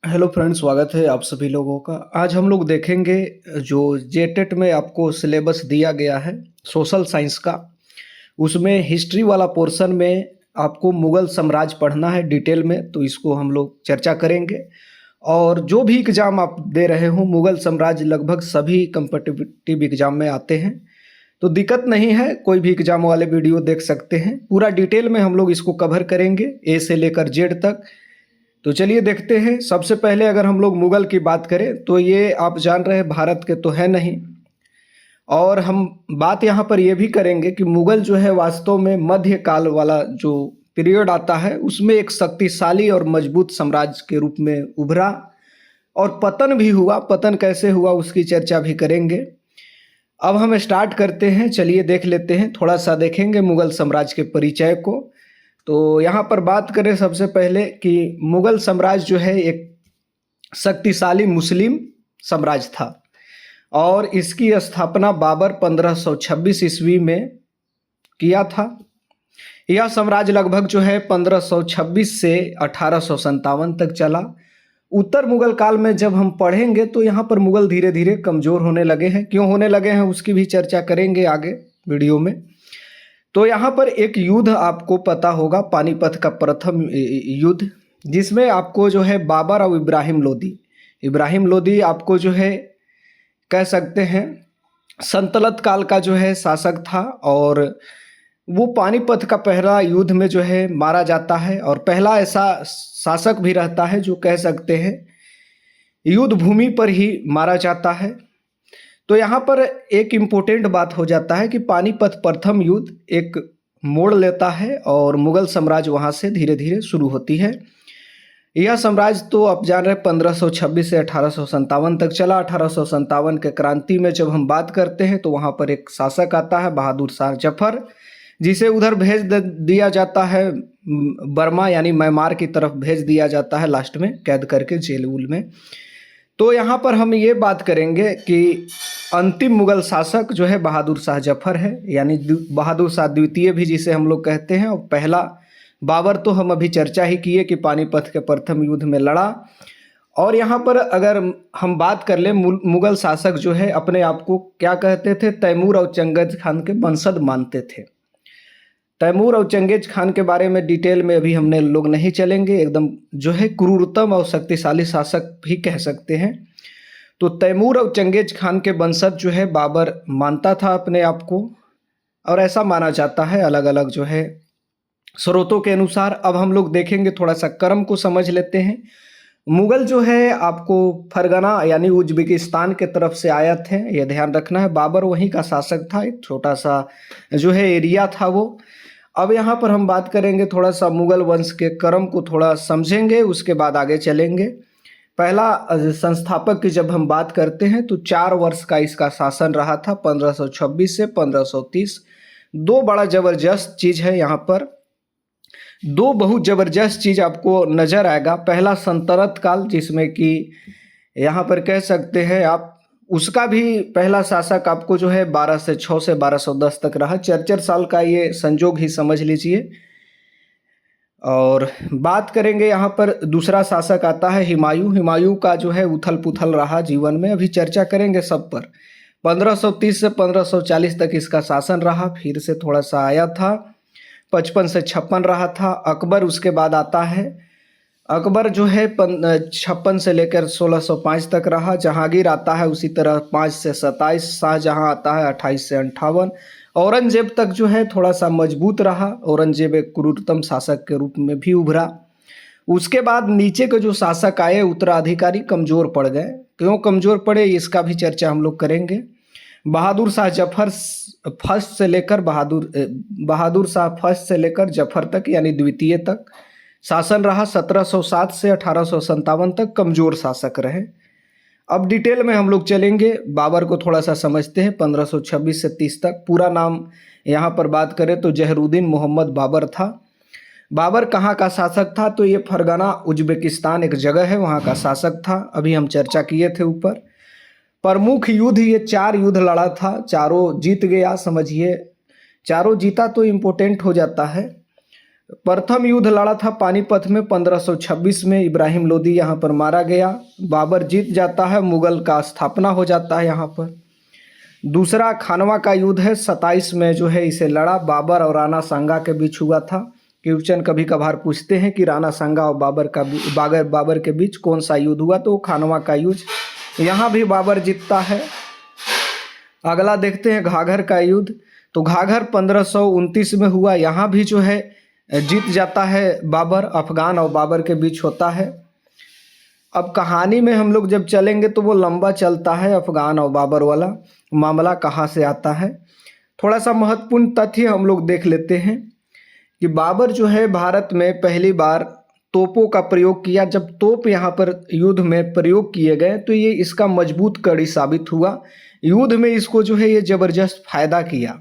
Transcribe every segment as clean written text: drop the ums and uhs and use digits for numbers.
Hello friends, स्वागत है आप सभी लोगों का। आज हम लोग देखेंगे जो जेटेट में आपको सिलेबस दिया गया है सोशल साइंस का, उसमें हिस्ट्री वाला पोर्शन में आपको मुग़ल साम्राज्य पढ़ना है डिटेल में, तो इसको हम लोग चर्चा करेंगे। और जो भी एग्ज़ाम आप दे रहे हो, मुग़ल साम्राज्य लगभग सभी कम्पिटिटिव एग्ज़ाम में आते हैं, तो दिक्कत नहीं है, कोई भी एग्ज़ाम वाले वीडियो देख सकते हैं। पूरा डिटेल में हम लोग इसको कवर करेंगे, ए से लेकर जेड तक। तो चलिए देखते हैं। सबसे पहले अगर हम लोग मुग़ल की बात करें तो ये आप जान रहे हैं भारत के तो है नहीं, और हम बात यहाँ पर ये भी करेंगे कि मुग़ल जो है वास्तव में मध्यकाल वाला जो पीरियड आता है उसमें एक शक्तिशाली और मजबूत साम्राज्य के रूप में उभरा, और पतन भी हुआ। पतन कैसे हुआ उसकी चर्चा भी करेंगे। अब हम स्टार्ट करते हैं, चलिए देख लेते हैं, थोड़ा सा देखेंगे मुग़ल साम्राज्य के परिचय को। तो यहाँ पर बात करें सबसे पहले कि मुग़ल साम्राज्य जो है एक शक्तिशाली मुस्लिम साम्राज्य था, और इसकी स्थापना बाबर 1526 ईस्वी में किया था। यह साम्राज्य लगभग जो है 1526 से 1857 तक चला। उत्तर मुग़ल काल में जब हम पढ़ेंगे तो यहाँ पर मुग़ल धीरे धीरे कमज़ोर होने लगे हैं। क्यों होने लगे हैं उसकी भी चर्चा करेंगे आगे वीडियो में। तो यहाँ पर एक युद्ध आपको पता होगा, पानीपत का प्रथम युद्ध, जिसमें आपको जो है बाबर और इब्राहिम लोदी आपको जो है कह सकते हैं सल्तनत काल का जो है शासक था, और वो पानीपत का पहला युद्ध में जो है मारा जाता है, और पहला ऐसा शासक भी रहता है जो कह सकते हैं युद्ध भूमि पर ही मारा जाता है। तो यहाँ पर एक इम्पोर्टेंट बात हो जाता है कि पानीपत प्रथम युद्ध एक मोड़ लेता है, और मुग़ल साम्राज्य वहाँ से धीरे धीरे शुरू होती है। यह साम्राज्य तो आप जान रहे 1526 से 1857 तक चला। 1857 के क्रांति में जब हम बात करते हैं तो वहाँ पर एक शासक आता है बहादुर शाह जफर, जिसे उधर दिया जाता है बर्मा यानी म्यांमार की तरफ भेज दिया जाता है, लास्ट में कैद करके जेल उल में। तो यहाँ पर हम ये बात करेंगे कि अंतिम मुग़ल शासक जो है बहादुर शाह जफर है, यानी बहादुर शाह द्वितीय भी जिसे हम लोग कहते हैं। और पहला बाबर तो हम अभी चर्चा ही किए कि पानीपत के प्रथम युद्ध में लड़ा। और यहाँ पर अगर हम बात कर लें, मुग़ल शासक जो है अपने आप को क्या कहते थे, तैमूर और चंगेज़ खान के वंशज मानते थे। तैमूर और चंगेज़ खान के बारे में डिटेल में अभी हमने लोग नहीं चलेंगे, एकदम जो है क्रूरतम और शक्तिशाली शासक भी कह सकते हैं। तो तैमूर और चंगेज़ खान के वंशज जो है बाबर मानता था अपने आप को, और ऐसा माना जाता है अलग अलग जो है स्रोतों के अनुसार। अब हम लोग देखेंगे, थोड़ा सा क्रम को समझ लेते हैं। मुग़ल जो है आपको फरगना यानी उज्बेकिस्तान के तरफ से आए थे, ये ध्यान रखना है। बाबर वहीं का शासक था, एक छोटा सा जो है एरिया था वो। अब यहाँ पर हम बात करेंगे थोड़ा सा मुग़ल वंश के क्रम को थोड़ा समझेंगे, उसके बाद आगे चलेंगे। पहला संस्थापक की जब हम बात करते हैं तो 4 वर्ष का इसका शासन रहा था, 1526 से 1530। दो बड़ा ज़बरदस्त चीज़ है यहाँ पर, दो बहुत ज़बरदस्त चीज़ आपको नज़र आएगा। पहला सल्तनत काल, जिसमें कि यहाँ पर कह सकते हैं आप, उसका भी पहला शासक आपको जो है 1206 से 1210 तक रहा। 4 साल का ये संजोग ही समझ लीजिए। और बात करेंगे यहाँ पर दूसरा शासक आता है हुमायूं का जो है उथल पुथल रहा जीवन में, अभी चर्चा करेंगे सब पर। 1530 से 1540 तक इसका शासन रहा, फिर से थोड़ा सा आया था। 55 से 56 रहा था। अकबर उसके बाद आता है, अकबर जो है 56 से लेकर 1605 तक रहा। जहांगीर आता है उसी तरह 5 से 27। शाहजहां आता है 28 से 58। औरंगजेब तक जो है थोड़ा सा मजबूत रहा। औरंगजेब एक क्रूरतम शासक के रूप में भी उभरा। उसके बाद नीचे के जो शासक आए उत्तराधिकारी कमज़ोर पड़ गए। क्यों कमज़ोर पड़े इसका भी चर्चा हम लोग करेंगे। बहादुर शाह जफर फर्स्ट से लेकर बहादुर शाह फर्स्ट से लेकर जफर तक यानी द्वितीय तक शासन रहा। 1707 से 1857 तक कमज़ोर शासक रहे। अब डिटेल में हम लोग चलेंगे, बाबर को थोड़ा सा समझते हैं। 1526 से 30 तक पूरा नाम यहाँ पर बात करें तो जहरुद्दीन मोहम्मद बाबर था। बाबर कहाँ का शासक था, तो ये फरगना उज्बेकिस्तान एक जगह है, वहाँ का शासक था। अभी हम चर्चा किए थे ऊपर। प्रमुख युद्ध ये 4 युद्ध लड़ा था, चारों जीत गया समझिए। चारों जीता तो इम्पोर्टेंट हो जाता है। प्रथम युद्ध लड़ा था पानीपत में 1526 में। इब्राहिम लोदी यहाँ पर मारा गया। बाबर जीत जाता है, मुगल का स्थापना हो जाता है यहाँ पर। दूसरा खानवा का युद्ध है, 27 में जो है इसे लड़ा, बाबर और राणा सांगा के बीच हुआ था। क्वेश्चन कभी कभार पूछते हैं कि राणा सांगा और बाबर के बीच कौन सा युद्ध हुआ, तो खानवा का युद्ध। यहाँ भी बाबर जीतता है। अगला देखते हैं घाघर का युद्ध। तो घाघर 1529 में हुआ। यहाँ भी जो है जीत जाता है बाबर, अफगान और बाबर के बीच होता है। अब कहानी में हम लोग जब चलेंगे तो वो लंबा चलता है, अफगान और बाबर वाला मामला कहाँ से आता है। थोड़ा सा महत्वपूर्ण तथ्य हम लोग देख लेते हैं कि बाबर जो है भारत में पहली बार तोपों का प्रयोग किया। जब तोप यहाँ पर युद्ध में प्रयोग किए गए तो ये इसका मजबूत कड़ी साबित हुआ। युद्ध में इसको जो है ये जबरदस्त फायदा किया।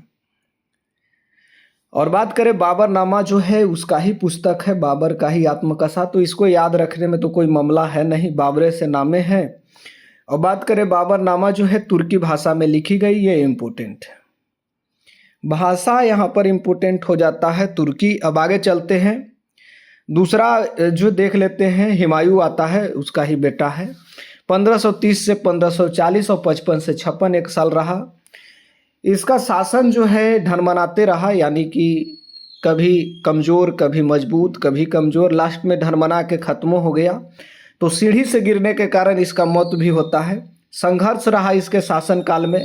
और बात करें बाबरनामा जो है उसका ही पुस्तक है, बाबर का ही आत्मकथा, तो इसको याद रखने में तो कोई मामला है नहीं, बाबरे से नामे हैं। और बात करें बाबरनामा जो है तुर्की भाषा में लिखी गई, ये इम्पोर्टेंट है। भाषा यहाँ पर इम्पोर्टेंट हो जाता है तुर्की। अब आगे चलते हैं। दूसरा जो देख लेते हैं, हुमायूं आता है, उसका ही बेटा है। 1530 से 1540 और 55 से 56 एक साल रहा। इसका शासन जो है ढनमनाते रहा, यानी कि कभी कमज़ोर कभी मजबूत कभी कमज़ोर, लास्ट में ढनमना के ख़त्म हो गया। तो सीढ़ी से गिरने के कारण इसका मौत भी होता है। संघर्ष रहा इसके शासनकाल में।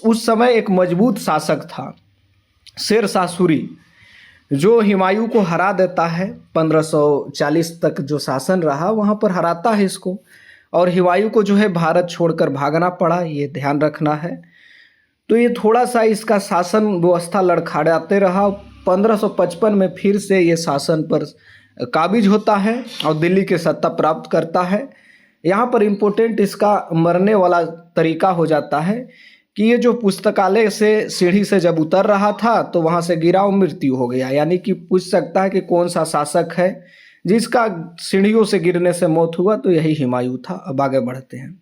उस समय एक मजबूत शासक था शेर शाह सूरी, जो हुमायूं को हरा देता है। 1540 तक जो शासन रहा वहाँ पर हराता है इसको, और हुमायूं को जो है भारत छोड़कर भागना पड़ा, ये ध्यान रखना है। तो ये थोड़ा सा इसका शासन व्यवस्था लड़खड़ाते रहा। 1555 में फिर से ये शासन पर काबिज होता है और दिल्ली के सत्ता प्राप्त करता है। यहाँ पर इम्पोर्टेंट इसका मरने वाला तरीका हो जाता है कि ये जो पुस्तकालय से सीढ़ी से जब उतर रहा था तो वहाँ से गिरा और मृत्यु हो गया। यानी कि पूछ सकता है कि कौन सा शासक है जिसका सीढ़ियों से गिरने से मौत हुआ, तो यही हुमायूं था। अब आगे बढ़ते हैं।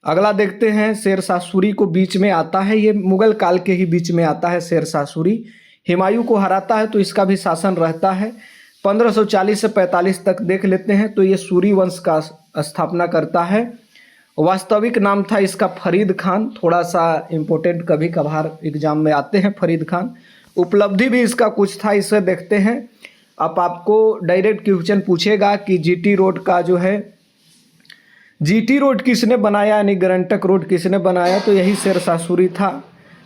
अगला देखते हैं, शेर शाह सूरी को बीच में आता है, ये मुगल काल के ही बीच में आता है शेर शाह सूरी। हुमायूं को हराता है तो इसका भी शासन रहता है। 1540 से 45 तक देख लेते हैं। तो ये सूरी वंश का स्थापना करता है। वास्तविक नाम था इसका फरीद खान। थोड़ा सा इम्पोर्टेंट कभी कभार एग्जाम में आते हैं फरीद खान। उपलब्धि भी इसका कुछ था, इसे देखते हैं। अब आपको डायरेक्ट क्वेश्चन पूछेगा कि जीटी रोड का जो है, जीटी रोड किसने बनाया, यानी गरंटक रोड किसने बनाया, तो यही शेर शाह सूरी था।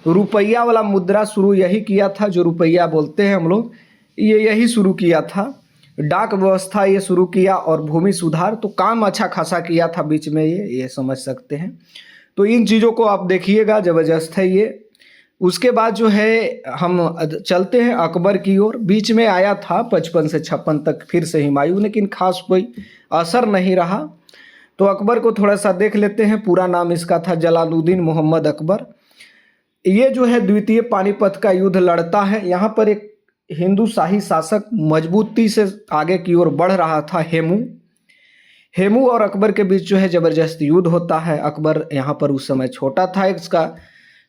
रुपया वाला मुद्रा शुरू यही किया था, जो रुपया बोलते हैं हम लोग, ये यही शुरू किया था। डाक व्यवस्था ये शुरू किया और भूमि सुधार, तो काम अच्छा खासा किया था बीच में, ये समझ सकते हैं। तो इन चीज़ों को आप देखिएगा, ज़बरदस्त है ये। उसके बाद जो है हम चलते हैं अकबर की ओर। बीच में आया था 55 से 56 तक फिर से हुमायूं, लेकिन खास कोई असर नहीं रहा। तो अकबर को थोड़ा सा देख लेते हैं। पूरा नाम इसका था जलालुद्दीन मोहम्मद अकबर। ये जो है द्वितीय पानीपत का युद्ध लड़ता है। यहाँ पर एक हिंदू शाही शासक मजबूती से आगे की ओर बढ़ रहा था, हेमू और अकबर के बीच जो है जबरदस्त युद्ध होता है। अकबर यहाँ पर उस समय छोटा था, इसका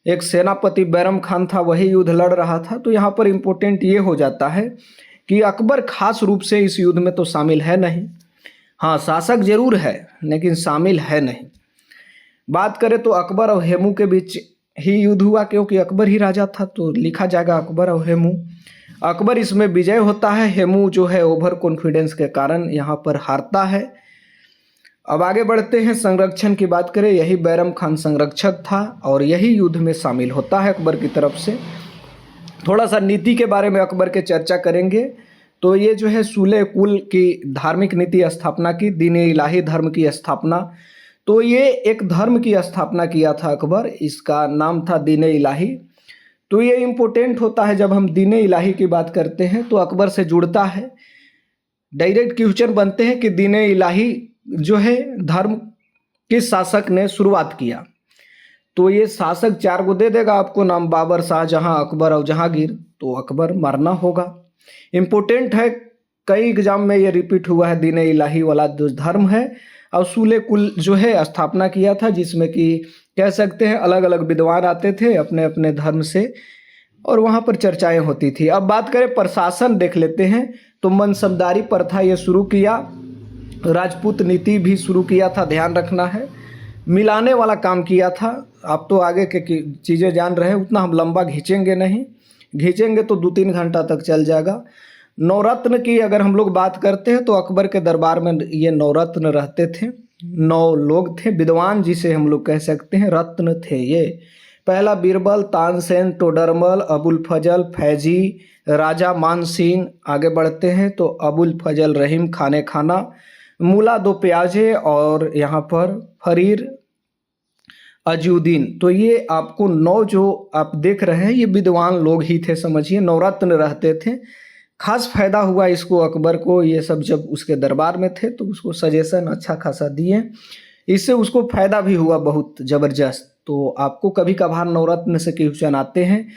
एक सेनापति बैरम खान था, वही युद्ध लड़ रहा था। तो यहाँ पर इम्पोर्टेंट ये हो जाता है कि अकबर खास रूप से इस युद्ध में तो शामिल है नहीं। हाँ, शासक जरूर है लेकिन शामिल है नहीं। बात करें तो अकबर और हेमू के बीच ही युद्ध हुआ, क्योंकि अकबर ही राजा था, तो लिखा जाएगा अकबर और हेमू। अकबर इसमें विजय होता है। हेमू जो है ओवर कॉन्फिडेंस के कारण यहाँ पर हारता है। अब आगे बढ़ते हैं। संरक्षण की बात करें, यही बैरम खान संरक्षक था और यही युद्ध में शामिल होता है अकबर की तरफ से। थोड़ा सा नीति के बारे में अकबर के चर्चा करेंगे। तो ये जो है सूले कुल की धार्मिक नीति स्थापना की, दीन इलाही धर्म की स्थापना। तो ये एक धर्म की स्थापना किया था अकबर, इसका नाम था दीन इलाही। तो ये इम्पोर्टेंट होता है, जब हम दीन इलाही की बात करते हैं तो अकबर से जुड़ता है। डायरेक्ट क्वेश्चन बनते हैं कि दीन इलाही जो है धर्म किस शासक ने शुरुआत किया। तो ये शासक 4 गो दे देगा आपको नाम, बाबर, शाहजहां, अकबर और जहांगीर। तो अकबर मारना होगा। इम्पोर्टेंट है, कई एग्जाम में ये रिपीट हुआ है। दीन इलाही वाला जो धर्म है और सूले कुल जो है स्थापना किया था, जिसमें कि कह सकते हैं अलग अलग विद्वान आते थे अपने अपने धर्म से, और वहाँ पर चर्चाएं होती थी। अब बात करें प्रशासन देख लेते हैं, तो मनसबदारी प्रथा ये शुरू किया, राजपूत नीति भी शुरू किया था, ध्यान रखना है, मिलाने वाला काम किया था। आप तो आगे के चीज़ें जान रहे हैं, उतना हम लंबा खींचेंगे नहीं, खींचेंगे तो 2-3 घंटा तक चल जाएगा। नवरत्न की अगर हम लोग बात करते हैं तो अकबर के दरबार में ये नवरत्न रहते थे, 9 लोग थे, विद्वान जिसे हम लोग कह सकते हैं, रत्न थे ये। पहला बीरबल, तानसेन, टोडरमल, अबुल फजल, फैजी, राजा मान सिंह। आगे बढ़ते हैं तो अबुल फजल रहीम खाने खाना, मूला 2 प्याजे और यहाँ पर फरीर अजुद्दीन। तो ये आपको 9 जो आप देख रहे हैं ये विद्वान लोग ही थे, समझिए, नवरत्न रहते थे। खास फायदा हुआ इसको अकबर को, ये सब जब उसके दरबार में थे तो उसको सजेशन अच्छा खासा दिए, इससे उसको फायदा भी हुआ बहुत ज़बरदस्त। तो आपको कभी कभार नवरत्न से क्वेश्चन आते हैं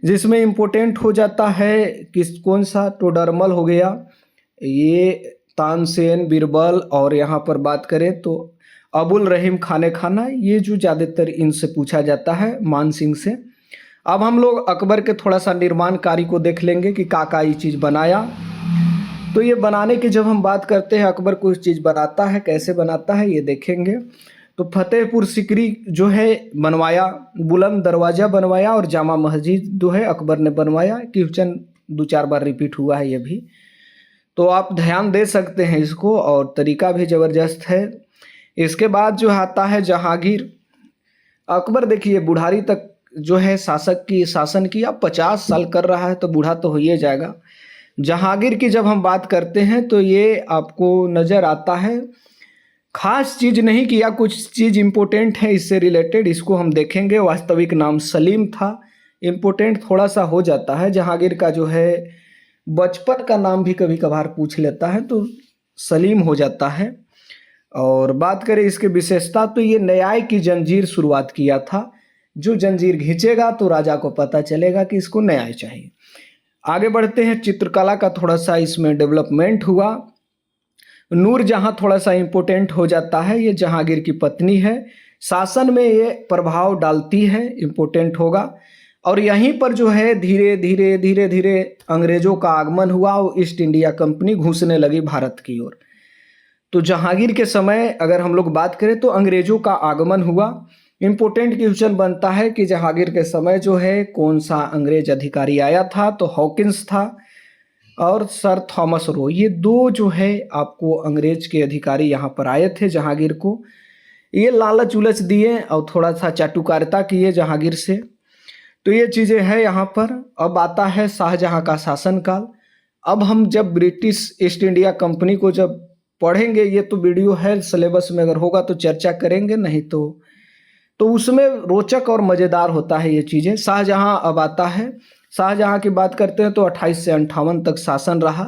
जिसमें इम्पोर्टेंट हो जाता है कौन सा, टोडरमल हो गया, ये तानसेन, बीरबल, और यहाँ पर बात करें तो अबुल रहीम खाने खाना, ये जो ज़्यादातर इनसे पूछा जाता है, मान सिंह से। अब हम लोग अकबर के थोड़ा सा निर्माण कार्य को देख लेंगे कि का ये चीज़ बनाया। तो ये बनाने की जब हम बात करते हैं, अकबर कोई चीज़ बनाता है, कैसे बनाता है ये देखेंगे। तो फतेहपुर सिकरी जो है बनवाया, बुलंद दरवाज़ा बनवाया, और जामा मस्जिद जो है अकबर ने बनवाया। क्वेश्चन 2-4 बार रिपीट हुआ है ये भी, तो आप ध्यान दे सकते हैं इसको, और तरीका भी ज़बरदस्त है। इसके बाद जो आता है जहांगीर। अकबर देखिए बुढ़ारी तक जो है शासन की, अब 50 साल कर रहा है तो बूढ़ा तो हो ही जाएगा। जहांगीर की जब हम बात करते हैं तो ये आपको नज़र आता है, खास चीज़ नहीं किया, कुछ चीज़ इम्पोर्टेंट है इससे रिलेटेड, इसको हम देखेंगे। वास्तविक नाम सलीम था, इम्पोर्टेंट थोड़ा सा हो जाता है। जहांगीर का जो है बचपन का नाम भी कभी कभार पूछ लेता है तो सलीम हो जाता है। और बात करें इसके विशेषता, तो ये न्याय की जंजीर शुरुआत किया था। जो जंजीर खींचेगा तो राजा को पता चलेगा कि इसको न्याय चाहिए। आगे बढ़ते हैं, चित्रकला का थोड़ा सा इसमें डेवलपमेंट हुआ। नूरजहां थोड़ा सा इम्पोर्टेंट हो जाता है, ये जहांगीर की पत्नी है, शासन में ये प्रभाव डालती है, इम्पोर्टेंट होगा। और यहीं पर जो है धीरे धीरे अंग्रेजों का आगमन हुआ और ईस्ट इंडिया कंपनी घुसने लगी भारत की ओर। तो जहांगीर के समय अगर हम लोग बात करें तो अंग्रेजों का आगमन हुआ। इम्पोर्टेंट क्वेश्चन बनता है कि जहांगीर के समय जो है कौन सा अंग्रेज अधिकारी आया था, तो हॉकिंस था और सर थॉमस रो, ये 2 जो है आपको अंग्रेज के अधिकारी यहाँ पर आए थे जहांगीर को। ये लालच उलच दिए और थोड़ा सा चाटुकारिता किए जहांगीर से, तो ये चीज़ें हैं यहाँ पर। अब आता है शाहजहाँ का शासनकाल। अब हम जब ब्रिटिश ईस्ट इंडिया कंपनी को जब पढ़ेंगे, ये तो वीडियो है, सिलेबस में अगर होगा तो चर्चा करेंगे, नहीं तो उसमें रोचक और मज़ेदार होता है ये चीज़ें। शाहजहाँ अब आता है। शाहजहाँ की बात करते हैं तो 28 से 58 तक शासन रहा।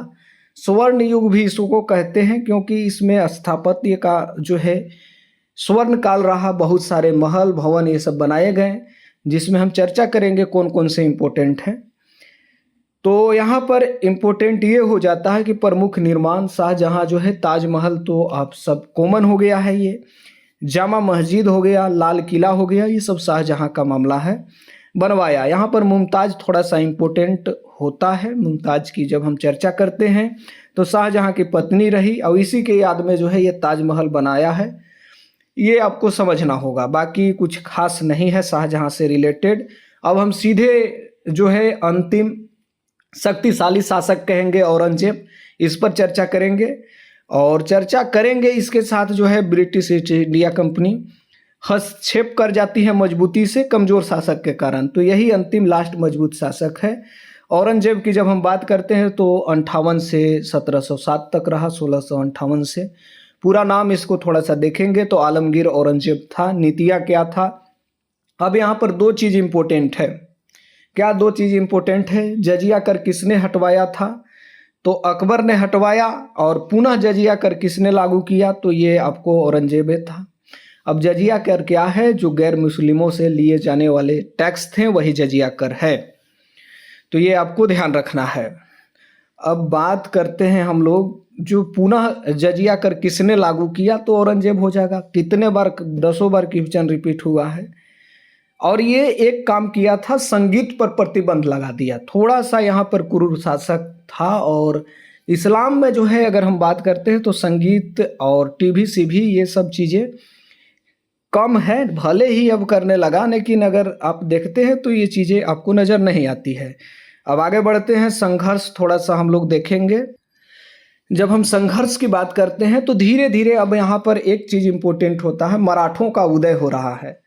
स्वर्ण युग भी इसको कहते हैं क्योंकि इसमें स्थापत्य का जो है स्वर्ण काल रहा। बहुत सारे महल भवन ये सब बनाए गए, जिसमें हम चर्चा करेंगे कौन कौन से इम्पोर्टेंट हैं। तो यहाँ पर इम्पोर्टेंट ये हो जाता है कि प्रमुख निर्माण शाहजहाँ जो है, ताजमहल तो आप सब कॉमन हो गया है, ये जामा मस्जिद हो गया, लाल किला हो गया, ये सब शाहजहाँ का मामला है, बनवाया। यहाँ पर मुमताज़ थोड़ा सा इम्पोर्टेंट होता है। मुमताज़ की जब हम चर्चा करते हैं तो शाहजहाँ की पत्नी रही और इसी के याद में जो है ये ताजमहल बनाया है, ये आपको समझना होगा। बाकी कुछ खास नहीं है शाहजहाँ से रिलेटेड। अब हम सीधे जो है अंतिम शक्तिशाली शासक कहेंगे औरंगजेब, इस पर चर्चा करेंगे। और चर्चा करेंगे इसके साथ जो है ब्रिटिश ईस्ट इंडिया कंपनी हस्तक्षेप कर जाती है मजबूती से कमज़ोर शासक के कारण, तो यही अंतिम लास्ट मजबूत शासक है। औरंगजेब की जब हम बात करते हैं तो 58 से 1707 तक रहा, 1658 से। पूरा नाम इसको थोड़ा सा देखेंगे तो आलमगीर औरंगजेब था। नीतियाँ क्या था? अब यहाँ पर 2 चीज़ इम्पोर्टेंट है। क्या 2 चीज़ इम्पोर्टेंट है? जजिया कर किसने हटवाया था? तो अकबर ने हटवाया। और पुनः जजिया कर किसने लागू किया? तो ये आपको औरंगजेब था। अब जजिया कर क्या है? जो गैर मुस्लिमों से लिए जाने वाले टैक्स थे वही जजिया कर है, तो ये आपको ध्यान रखना है। अब बात करते हैं हम लोग जो पुनः जजिया कर किसने लागू किया, तो औरंगजेब हो जाएगा। कितने बार? 10 बार क्वेश्चन रिपीट हुआ है। और ये एक काम किया था, संगीत पर प्रतिबंध लगा दिया। थोड़ा सा यहाँ पर क्रूर शासक था। और इस्लाम में जो है अगर हम बात करते हैं तो संगीत और टीवी सीवी ये सब चीज़ें कम है, भले ही अब करने लगा, लेकिन अगर आप देखते हैं तो ये चीज़ें आपको नज़र नहीं आती है। अब आगे बढ़ते हैं, संघर्ष थोड़ा सा हम लोग देखेंगे। जब हम संघर्ष की बात करते हैं तो धीरे धीरे अब यहाँ पर एक चीज़ इम्पोर्टेंट होता है, मराठों का उदय हो रहा है।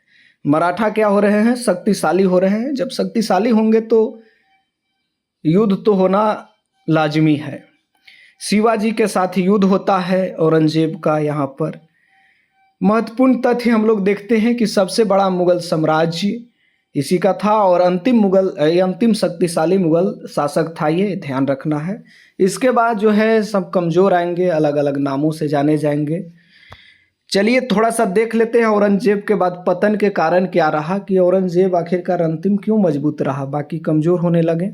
मराठा क्या हो रहे हैं, शक्तिशाली हो रहे हैं। जब शक्तिशाली होंगे तो युद्ध तो होना लाजमी है। शिवाजी के साथ युद्ध होता है औरंगजेब का। यहाँ पर महत्वपूर्ण तथ्य हम लोग देखते हैं कि सबसे बड़ा मुगल साम्राज्य इसी का था और अंतिम शक्तिशाली मुगल शासक था, ये ध्यान रखना है। इसके बाद जो है सब कमज़ोर आएंगे, अलग अलग नामों से जाने जाएंगे। चलिए थोड़ा सा देख लेते हैं औरंगजेब के बाद पतन के कारण क्या रहा, कि औरंगजेब आखिरकार अंतिम क्यों मजबूत रहा, बाकी कमज़ोर होने लगे।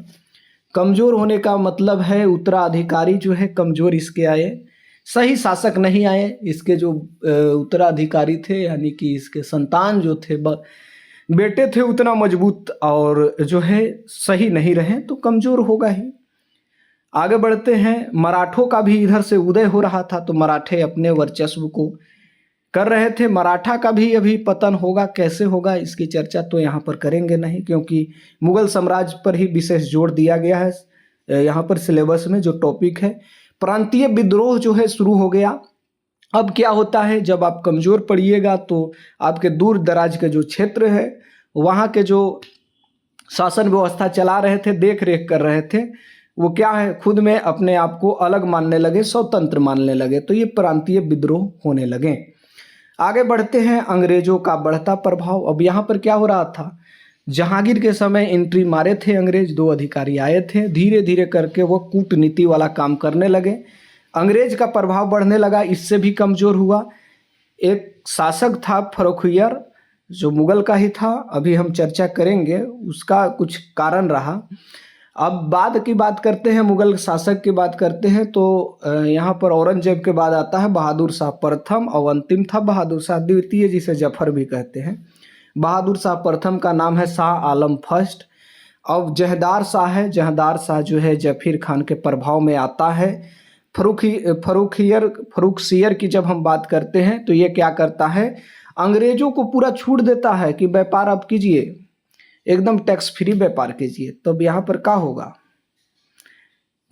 कमज़ोर होने का मतलब है उत्तराधिकारी जो है कमज़ोर इसके आए, सही शासक नहीं आए। इसके जो उत्तराधिकारी थे यानी कि इसके संतान जो थे, बेटे थे, उतना मजबूत और जो है सही नहीं रहे तो कमज़ोर होगा ही। आगे बढ़ते हैं, मराठों का भी इधर से उदय हो रहा था तो मराठे अपने वर्चस्व को कर रहे थे। मराठा का भी अभी पतन होगा, कैसे होगा इसकी चर्चा तो यहाँ पर करेंगे नहीं, क्योंकि मुगल साम्राज्य पर ही विशेष जोर दिया गया है यहाँ पर सिलेबस में। जो टॉपिक है प्रांतीय विद्रोह जो है शुरू हो गया। अब क्या होता है, जब आप कमज़ोर पड़िएगा तो आपके दूर दराज के जो क्षेत्र है वहाँ के जो शासन व्यवस्था चला रहे थे, देख रेख कर रहे थे, वो क्या है, खुद में अपने आप को अलग मानने लगे, स्वतंत्र मानने लगे। तो ये प्रांतीय विद्रोह होने लगे। आगे बढ़ते हैं, अंग्रेजों का बढ़ता प्रभाव। अब यहाँ पर क्या हो रहा था, जहांगीर के समय एंट्री मारे थे अंग्रेज, 2 अधिकारी आए थे, धीरे धीरे करके वो कूटनीति वाला काम करने लगे। अंग्रेज का प्रभाव बढ़ने लगा, इससे भी कमज़ोर हुआ। एक शासक था फर्रुखियर, जो मुगल का ही था, अभी हम चर्चा करेंगे, उसका कुछ कारण रहा। अब बाद की बात करते हैं, मुगल शासक की बात करते हैं तो यहाँ पर औरंगजेब के बाद आता है बहादुर शाह प्रथम और अंतिम था बहादुर शाह द्वितीय, जिसे जफर भी कहते हैं। बहादुर शाह प्रथम का नाम है शाह आलम फर्स्ट। अब जहदार शाह है, जहदार शाह जो है जफीर खान के प्रभाव में आता है। फर्रुखसियर की जब हम बात करते हैं तो ये क्या करता है, अंग्रेजों को पूरा छूट देता है कि व्यापार आप कीजिए, एकदम टैक्स फ्री व्यापार कीजिए। तब यहाँ पर क्या होगा,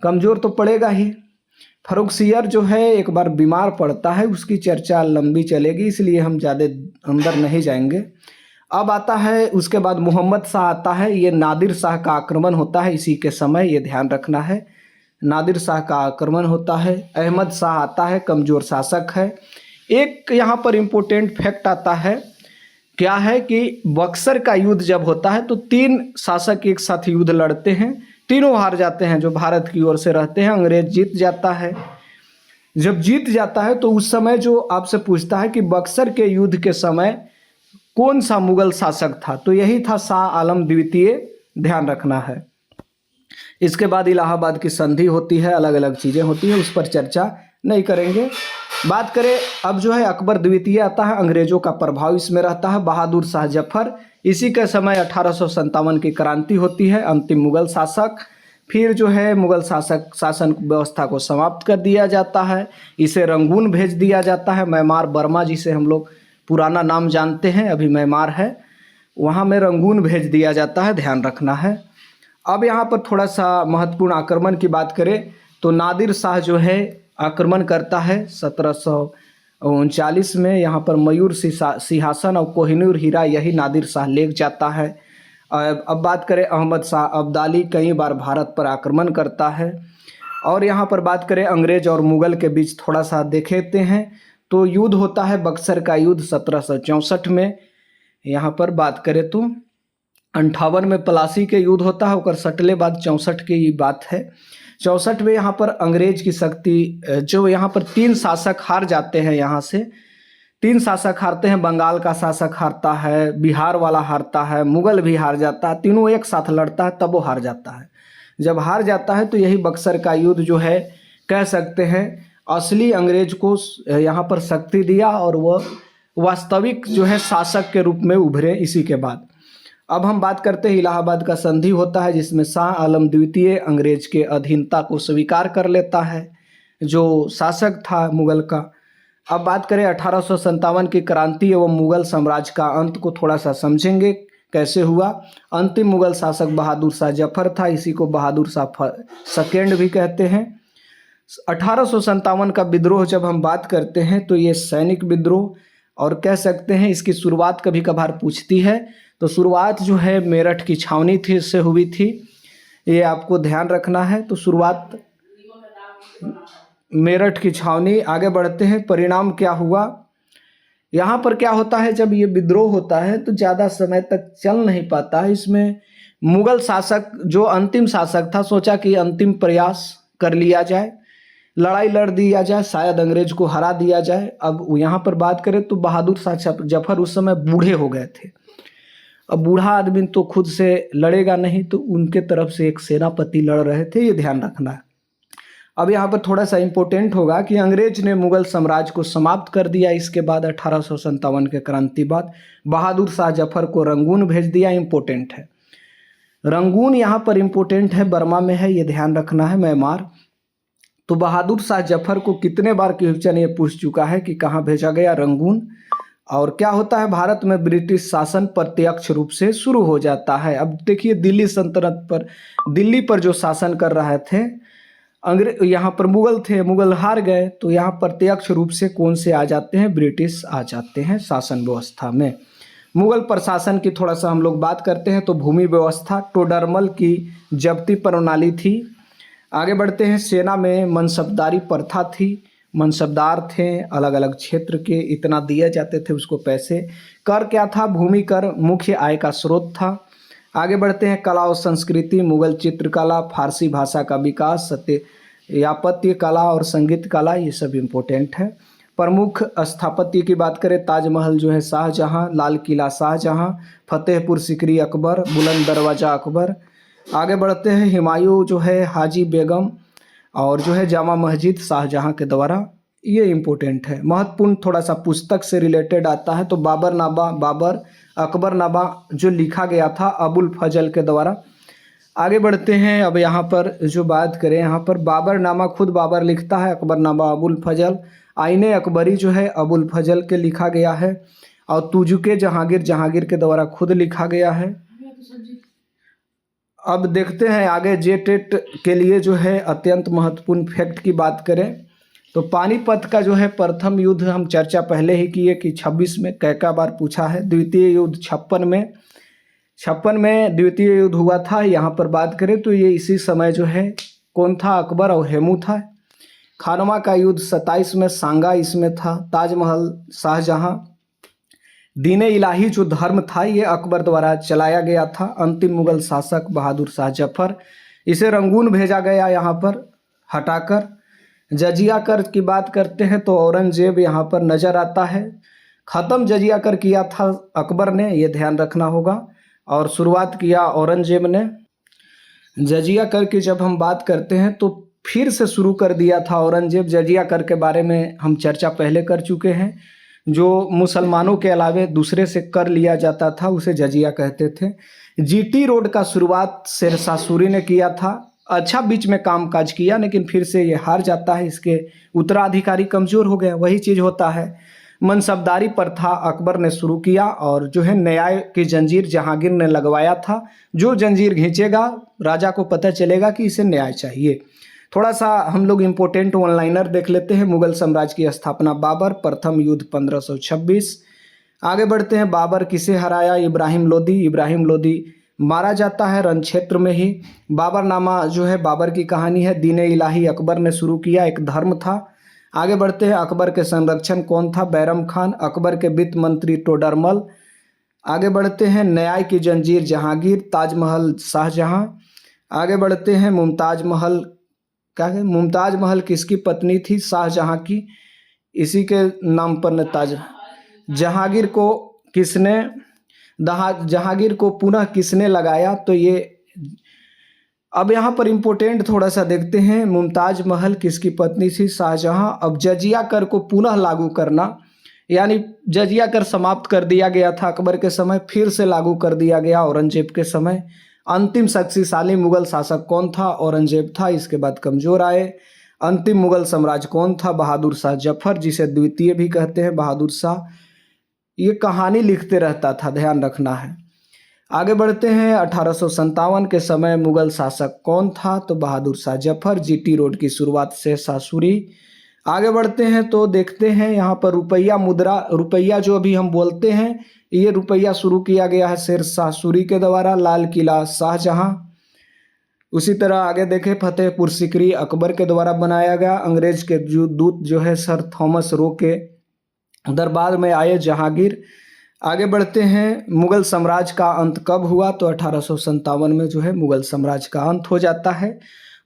कमज़ोर तो पड़ेगा ही। फर्रुखसियर जो है एक बार बीमार पड़ता है, उसकी चर्चा लंबी चलेगी इसलिए हम ज़्यादा अंदर नहीं जाएंगे। अब आता है उसके बाद मोहम्मद शाह आता है, ये नादिर शाह का आक्रमण होता है इसी के समय, ये ध्यान रखना है, नादिर शाह का आक्रमण होता है। अहमद शाह आता है, कमज़ोर शासक है। एक यहाँ पर इम्पोर्टेंट फैक्ट आता है, क्या है कि बक्सर का युद्ध जब होता है तो 3 शासक एक साथ युद्ध लड़ते हैं, तीनों हार जाते हैं जो भारत की ओर से रहते हैं, अंग्रेज जीत जाता है। जब जीत जाता है तो उस समय जो आपसे पूछता है कि बक्सर के युद्ध के समय कौन सा मुगल शासक था, तो यही था शाह आलम द्वितीय, ध्यान रखना है। इसके बाद इलाहाबाद की संधि होती है, अलग अलग चीज़ें होती है, उस पर चर्चा नहीं करेंगे। बात करें अब जो है अकबर द्वितीय आता है, अंग्रेजों का प्रभाव इसमें रहता है। बहादुर शाह जफर, इसी के समय 1857 की क्रांति होती है, अंतिम मुगल शासक। फिर जो है मुगल शासन व्यवस्था को समाप्त कर दिया जाता है, इसे रंगून भेज दिया जाता है। म्यांमार बर्मा जिसे हम लोग पुराना नाम जानते हैं, अभी म्यांमार है, वहाँ में रंगून भेज दिया जाता है, ध्यान रखना है। अब यहाँ पर थोड़ा सा महत्वपूर्ण आक्रमण की बात करें तो नादिर शाह जो है आक्रमण करता है 1739 में। यहाँ पर मयूर सिंहासन और कोहिनूर हीरा यही नादिर शाह ले जाता है। अब बात करें अहमद शाह अब्दाली, कई बार भारत पर आक्रमण करता है। और यहाँ पर बात करें अंग्रेज और मुगल के बीच थोड़ा सा देखेते हैं तो युद्ध होता है बक्सर का युद्ध 1764 में। यहाँ पर बात करें तो 58 में प्लासी के युद्ध होता है, और सटले बाद 64 की बात है। 64 में यहाँ पर अंग्रेज की शक्ति, जो यहाँ पर 3 शासक हार जाते हैं, यहाँ से 3 शासक हारते हैं। बंगाल का शासक हारता है, बिहार वाला हारता है, मुगल भी हार जाता है, तीनों एक साथ लड़ता है तब वो हार जाता है। जब हार जाता है तो यही बक्सर का युद्ध जो है कह सकते हैं असली अंग्रेज को यहाँ पर शक्ति दिया और वह वास्तविक जो है शासक के रूप में उभरे इसी के बाद। अब हम बात करते हैं इलाहाबाद का संधि होता है, जिसमें शाह आलम द्वितीय अंग्रेज के अधीनता को स्वीकार कर लेता है, जो शासक था मुगल का। अब बात करें 1857 की क्रांति एवं मुगल साम्राज्य का अंत को थोड़ा सा समझेंगे कैसे हुआ। अंतिम मुगल शासक बहादुर शाह जफर था, इसी को बहादुर शाह सेकेंड भी कहते हैं। 1857 का विद्रोह जब हम बात करते हैं तो ये सैनिक विद्रोह और कह सकते हैं, इसकी शुरुआत कभी कभार पूछती है, तो शुरुआत जो है मेरठ की छावनी थी इससे हुई थी, ये आपको ध्यान रखना है। तो शुरुआत मेरठ की छावनी। आगे बढ़ते हैं, परिणाम क्या हुआ। यहाँ पर क्या होता है, जब ये विद्रोह होता है तो ज़्यादा समय तक चल नहीं पाता है। इसमें मुगल शासक जो अंतिम शासक था सोचा कि अंतिम प्रयास कर लिया जाए, लड़ाई लड़ दिया जाए, शायद अंग्रेज को हरा दिया जाए। अब यहाँ पर बात करें तो बहादुर शाह जफर उस समय बूढ़े हो गए थे। अब बूढ़ा आदमी तो खुद से लड़ेगा नहीं, तो उनके तरफ से एक सेनापति लड़ रहे थे, ये ध्यान रखना है। अब यहाँ पर थोड़ा सा इम्पोर्टेंट होगा कि अंग्रेज ने मुगल साम्राज्य को समाप्त कर दिया। इसके बाद 1857 के क्रांति बाद बहादुर शाह जफर को रंगून भेज दिया। इम्पोर्टेंट है रंगून, यहाँ पर इम्पोर्टेंट है, बर्मा में है, ये ध्यान रखना है, म्यांमार। तो बहादुर शाह जफर को कितने बार क्वेश्चन ये पूछ चुका है कि कहाँ भेजा गया, रंगून। और क्या होता है, भारत में ब्रिटिश शासन प्रत्यक्ष रूप से शुरू हो जाता है। अब देखिए दिल्ली सल्तनत पर, दिल्ली पर जो शासन कर रहे थे अंग्रेज, यहाँ पर मुगल थे, मुगल हार गए, तो यहाँ प्रत्यक्ष रूप से कौन से आ जाते हैं, ब्रिटिश आ जाते हैं शासन व्यवस्था में। मुगल प्रशासन की थोड़ा सा हम लोग बात करते हैं तो भूमि व्यवस्था, टोडरमल की जब्ती प्रणाली थी। आगे बढ़ते हैं, सेना में मनसबदारी प्रथा थी, मनसबदार थे अलग अलग क्षेत्र के, इतना दिए जाते थे उसको पैसे। कर क्या था, भूमि कर मुख्य आय का स्रोत था। आगे बढ़ते हैं, कला और संस्कृति, मुगल चित्रकला, फारसी भाषा का विकास, स्थापत्य कला और संगीत कला, ये सब इम्पोर्टेंट है। प्रमुख स्थापत्य की बात करें, ताजमहल जो है शाहजहाँ, लाल किला शाहजहाँ, फतेहपुर सिकरी अकबर, बुलंद दरवाज़ा अकबर। आगे बढ़ते हैं, हुमायूं जो है हाजी बेगम, और जो है जामा मस्जिद शाहजहाँ के द्वारा, ये इम्पोर्टेंट है। महत्वपूर्ण थोड़ा सा पुस्तक से रिलेटेड आता है तो बाबरनामा, बाबर अकबरनामा जो लिखा गया था अबुल फजल के द्वारा। आगे बढ़ते हैं, अब यहाँ पर जो बात करें, यहाँ पर बाबरनामा खुद बाबर लिखता है, अकबरनामा अबुल फजल। आईने अकबरी जो है अबुल फजल के लिखा गया है, और तुजुके जहांगीर, जहांगीर के द्वारा खुद लिखा गया है। अब देखते हैं आगे, जेटेट के लिए जो है अत्यंत महत्वपूर्ण फैक्ट की बात करें तो पानीपत का जो है प्रथम युद्ध हम चर्चा पहले ही किए कि 26 में कैका बार पूछा है। द्वितीय युद्ध 56 में द्वितीय युद्ध हुआ था। यहाँ पर बात करें तो ये इसी समय जो है कौन था, अकबर और हेमू था। खानवा का युद्ध 27 में, सांगा इसमें था। ताजमहल शाहजहाँ, दीने इलाही जो धर्म था ये अकबर द्वारा चलाया गया था। अंतिम मुगल शासक बहादुर शाह जफर, इसे रंगून भेजा गया यहाँ पर हटाकर। जजिया कर की बात करते हैं तो औरंगजेब यहाँ पर नज़र आता है। ख़त्म जजिया कर किया था अकबर ने, ये ध्यान रखना होगा, और शुरुआत किया औरंगजेब ने। जजिया कर की जब हम बात करते हैं तो फिर से शुरू कर दिया था औरंगजेब। जजिया कर के बारे में हम चर्चा पहले कर चुके हैं, जो मुसलमानों के अलावे दूसरे से कर लिया जाता था उसे जजिया कहते थे। जीटी रोड का शुरुआत शेरशाह सूरी ने किया था। अच्छा बीच में काम काज किया, लेकिन फिर से ये हार जाता है, इसके उत्तराधिकारी कमज़ोर हो गए। वही चीज़ होता है। मनसबदारी प्रथा अकबर ने शुरू किया, और जो है न्याय की जंजीर जहांगीर ने लगवाया था। जो जंजीर खींचेगा राजा को पता चलेगा कि इसे न्याय चाहिए। थोड़ा सा हम लोग इम्पोर्टेंट वन लाइनर देख लेते हैं। मुगल साम्राज्य की स्थापना बाबर, प्रथम युद्ध 1526। आगे बढ़ते हैं, बाबर किसे हराया, इब्राहिम लोदी। इब्राहिम लोदी मारा जाता है रण क्षेत्र में ही। बाबरनामा जो है बाबर की कहानी है। दीने इलाही अकबर ने शुरू किया, एक धर्म था। आगे बढ़ते हैं, अकबर के संरक्षण कौन था, बैरम खान। अकबर के वित्त मंत्री टोडरमल। आगे बढ़ते हैं, न्याय की जंजीर जहांगीर, ताजमहल शाहजहाँ। आगे बढ़ते हैं, मुमताज महल, क्या है, मुमताज महल किसकी पत्नी थी, शाहजहाँ की, इसी के नाम पर ताज। जहांगीर को किसने, जहांगीर को पुनः किसने लगाया, तो ये अब यहाँ पर इम्पोर्टेंट थोड़ा सा देखते हैं। मुमताज महल किसकी पत्नी थी, शाहजहाँ। अब जजिया कर को पुनः लागू करना, यानी जजिया कर समाप्त कर दिया गया था अकबर के समय, फिर से लागू कर दिया गया औरंगजेब के समय। अंतिम शक्तिशाली मुगल शासक कौन था? औरंगजेब था। इसके बाद कमजोर आए। अंतिम मुगल साम्राज्य कौन था? बहादुर शाह जफर, जिसे द्वितीय भी कहते हैं, बहादुर शाह। ये कहानी लिखते रहता था, ध्यान रखना है। आगे बढ़ते हैं। 1857 के समय मुगल शासक कौन था? तो बहादुर शाह जफर। जीटी रोड की शुरुआत से शाहसूरी। आगे बढ़ते हैं तो देखते हैं यहाँ पर रुपया मुद्रा, रुपया जो अभी हम बोलते हैं, ये रुपया शुरू किया गया है शेर शाह सूरी के द्वारा। लाल किला शाहजहां। उसी तरह आगे देखें, फतेहपुर सीकरी अकबर के द्वारा बनाया गया। अंग्रेज के जो दूत जो है सर थॉमस रो के दरबार में आए, जहांगीर। आगे बढ़ते हैं, मुगल साम्राज्य का अंत कब हुआ? तो 1857 में जो है मुगल साम्राज्य का अंत हो जाता है।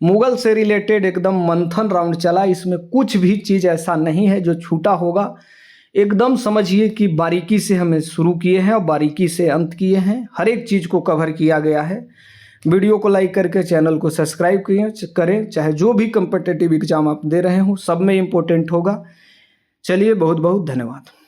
मुगल से रिलेटेड एकदम मंथन राउंड चला, इसमें कुछ भी चीज़ ऐसा नहीं है जो छूटा होगा। एकदम समझिए कि बारीकी से हमें शुरू किए हैं और बारीकी से अंत किए हैं, हर एक चीज़ को कवर किया गया है। वीडियो को लाइक करके चैनल को सब्सक्राइब करें, चाहे जो भी कम्पिटिटिव एग्जाम आप दे रहे हो सब में इम्पोर्टेंट होगा। चलिए, बहुत बहुत धन्यवाद।